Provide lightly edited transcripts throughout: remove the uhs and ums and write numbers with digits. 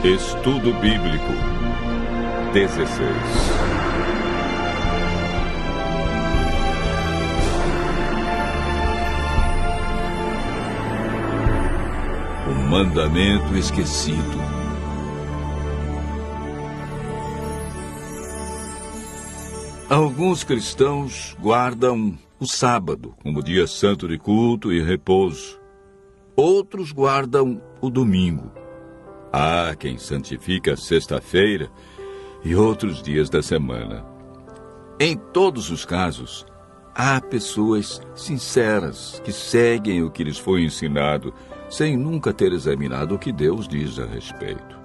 Estudo Bíblico 16. O mandamento esquecido. Alguns cristãos guardam o sábado como dia santo de culto e repouso. Outros guardam o domingo. Há quem santifica a sexta-feira e outros dias da semana. Em todos os casos, há pessoas sinceras que seguem o que lhes foi ensinado, sem nunca ter examinado o que Deus diz a respeito.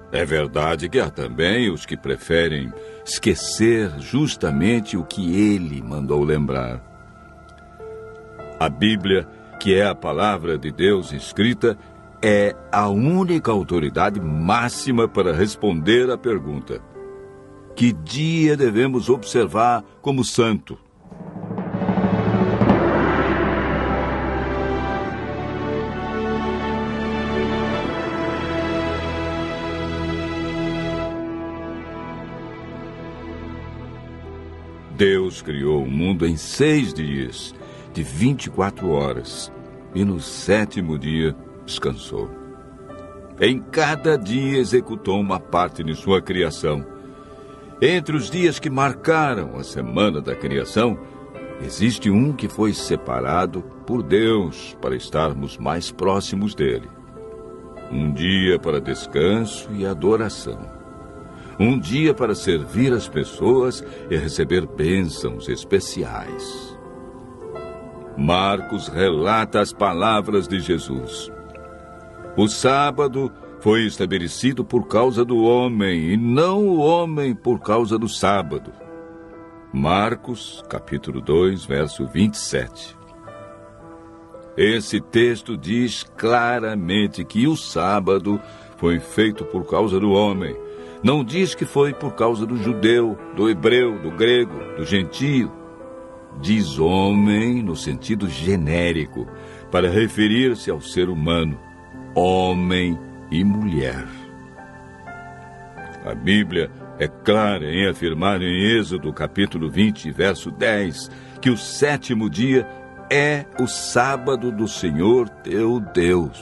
É verdade que há também os que preferem esquecer justamente o que Ele mandou lembrar. A Bíblia, que é a palavra de Deus escrita, é a única autoridade máxima para responder à pergunta: que dia devemos observar como santo? Deus criou o mundo em 6 dias, de 24 horas, e no 7º dia descansou. Em cada dia executou uma parte de sua criação. Entre os dias que marcaram a semana da criação, existe um que foi separado por Deus para estarmos mais próximos dele. Um dia para descanso e adoração. Um dia para servir as pessoas e receber bênçãos especiais. Marcos relata as palavras de Jesus. O sábado foi estabelecido por causa do homem, e não o homem por causa do sábado. Marcos, capítulo 2, verso 27. Esse texto diz claramente que o sábado foi feito por causa do homem. Não diz que foi por causa do judeu, do hebreu, do grego, do gentio. Diz homem no sentido genérico, para referir-se ao ser humano, homem e mulher. A Bíblia é clara em afirmar em Êxodo, capítulo 20, verso 10, que o 7º dia é o sábado do Senhor teu Deus.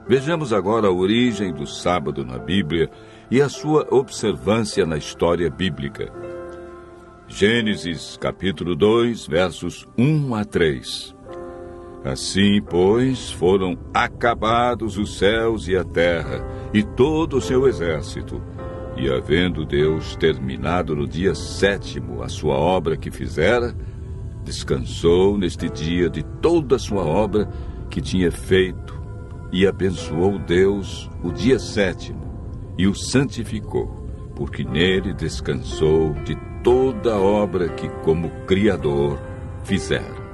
Vejamos agora a origem do sábado na Bíblia e a sua observância na história bíblica. Gênesis, capítulo 2, versos 1 a 3. Assim, pois, foram acabados os céus e a terra, e todo o seu exército. E havendo Deus terminado no dia 7º a sua obra que fizera, descansou neste dia de toda a sua obra que tinha feito, e abençoou Deus o dia 7º, e o santificou, porque nele descansou de toda a obra que como Criador fizera.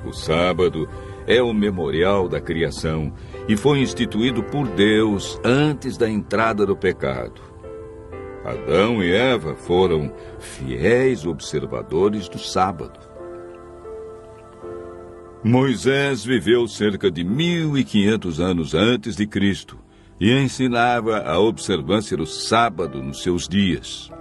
O sábado é o memorial da criação e foi instituído por Deus antes da entrada do pecado. Adão e Eva foram fiéis observadores do sábado. Moisés viveu cerca de 1500 anos antes de Cristo e ensinava a observância do sábado nos seus dias.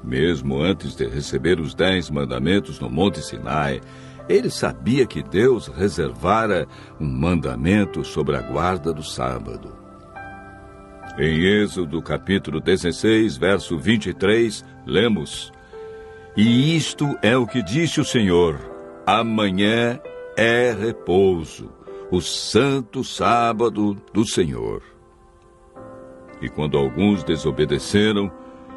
Mesmo antes de receber os 10 mandamentos no Monte Sinai, ele sabia que Deus reservara um mandamento sobre a guarda do sábado. Em Êxodo, capítulo 16, verso 23, lemos: E isto é o que disse o Senhor: amanhã é repouso, o santo sábado do Senhor. E quando alguns desobedeceram,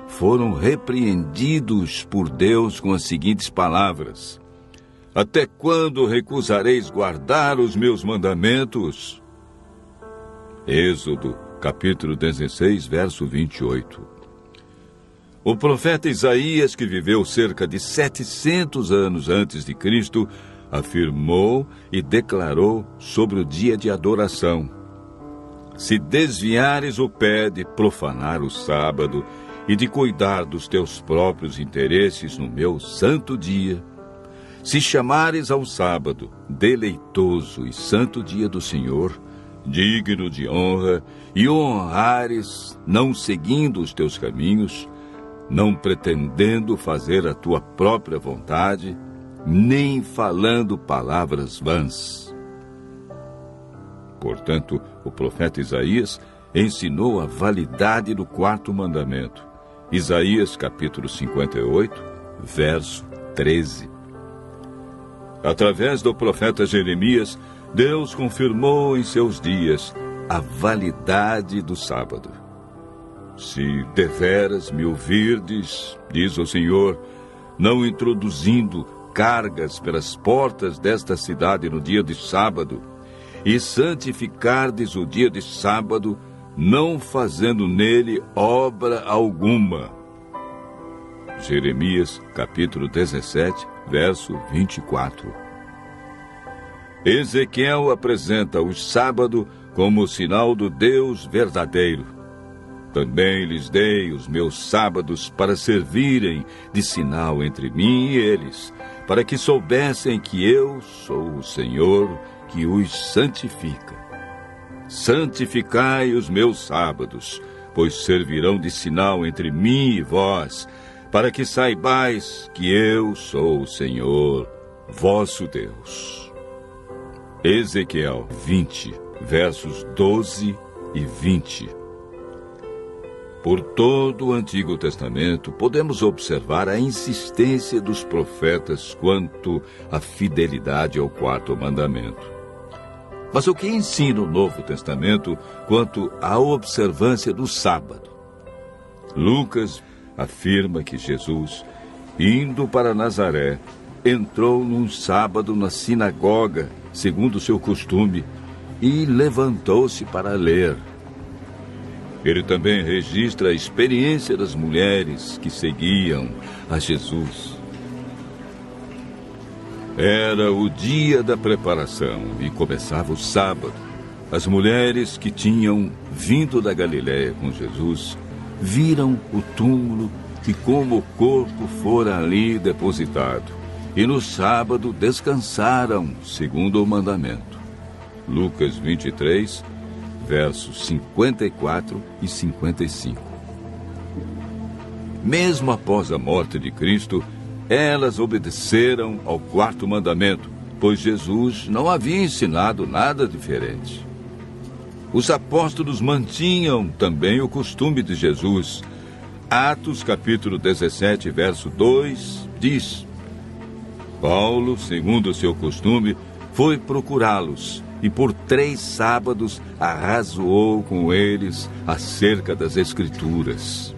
foram repreendidos por Deus com as seguintes palavras: Até quando recusareis guardar os meus mandamentos? Êxodo, capítulo 16, verso 28. O profeta Isaías, que viveu cerca de 700 anos antes de Cristo, afirmou e declarou sobre o dia de adoração: Se desviares o pé de profanar o sábado e de cuidar dos teus próprios interesses no meu santo dia, se chamares ao sábado deleitoso e santo dia do Senhor, digno de honra, e o honrares, não seguindo os teus caminhos, não pretendendo fazer a tua própria vontade, nem falando palavras vãs. Portanto, o profeta Isaías ensinou a validade do quarto mandamento. Isaías, capítulo 58, verso 13. Através do profeta Jeremias, Deus confirmou em seus dias a validade do sábado. Se deveras me ouvirdes, diz o Senhor, não introduzindo cargas pelas portas desta cidade no dia de sábado, e santificardes o dia de sábado, não fazendo nele obra alguma. Jeremias, capítulo 17, verso 24. Ezequiel apresenta o sábado como sinal do Deus verdadeiro. Também lhes dei os meus sábados para servirem de sinal entre mim e eles, para que soubessem que eu sou o Senhor que os santifica. Santificai os meus sábados, pois servirão de sinal entre mim e vós, para que saibais que eu sou o Senhor, vosso Deus. Ezequiel 20, versos 12 e 20. Por todo o Antigo Testamento, podemos observar a insistência dos profetas quanto à fidelidade ao quarto mandamento. Mas o que ensina o Novo Testamento quanto à observância do sábado? Lucas afirma que Jesus, indo para Nazaré, entrou num sábado na sinagoga, segundo seu costume, e levantou-se para ler. Ele também registra a experiência das mulheres que seguiam a Jesus. Era o dia da preparação e começava o sábado. As mulheres que tinham vindo da Galiléia com Jesus viram o túmulo e como o corpo fora ali depositado. E no sábado descansaram, segundo o mandamento. Lucas 23, versos 54 e 55. Mesmo após a morte de Cristo, elas obedeceram ao quarto mandamento, pois Jesus não havia ensinado nada diferente. Os apóstolos mantinham também o costume de Jesus. Atos, capítulo 17, verso 2, diz: Paulo, segundo o seu costume, foi procurá-los e por 3 sábados arrazoou com eles acerca das Escrituras.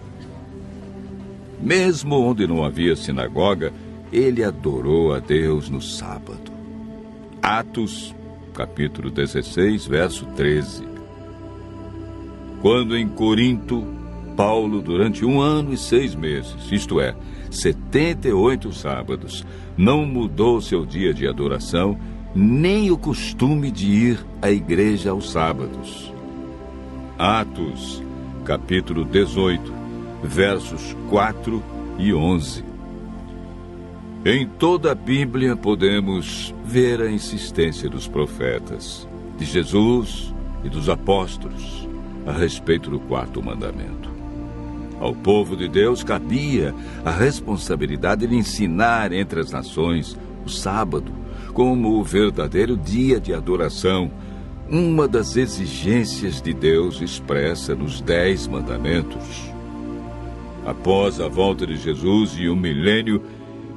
Mesmo onde não havia sinagoga, ele adorou a Deus no sábado. Atos, capítulo 16, verso 13. Quando em Corinto, Paulo, durante 1 ano e 6 meses, isto é, 78 sábados, não mudou seu dia de adoração, nem o costume de ir à igreja aos sábados. Atos, capítulo 18, versos 4 e 11. Em toda a Bíblia podemos ver a insistência dos profetas, de Jesus e dos apóstolos, a respeito do quarto mandamento. Ao povo de Deus cabia a responsabilidade de ensinar entre as nações o sábado como o verdadeiro dia de adoração, uma das exigências de Deus expressa nos 10 mandamentos. Após a volta de Jesus e o milênio,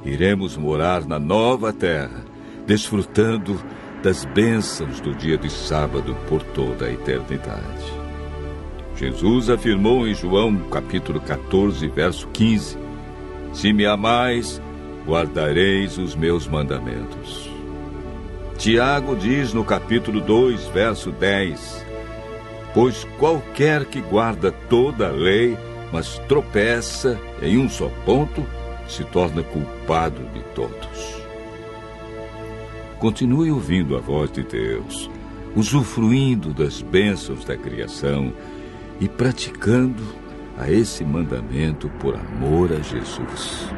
iremos morar na nova terra, desfrutando das bênçãos do dia de sábado por toda a eternidade. Jesus afirmou em João, capítulo 14, verso 15, Se me amais, guardareis os meus mandamentos. Tiago diz no capítulo 2, verso 10, Pois qualquer que guarda toda a lei, mas tropeça em um só ponto, se torna culpado de todos. Continue ouvindo a voz de Deus, usufruindo das bênçãos da criação e praticando a esse mandamento por amor a Jesus.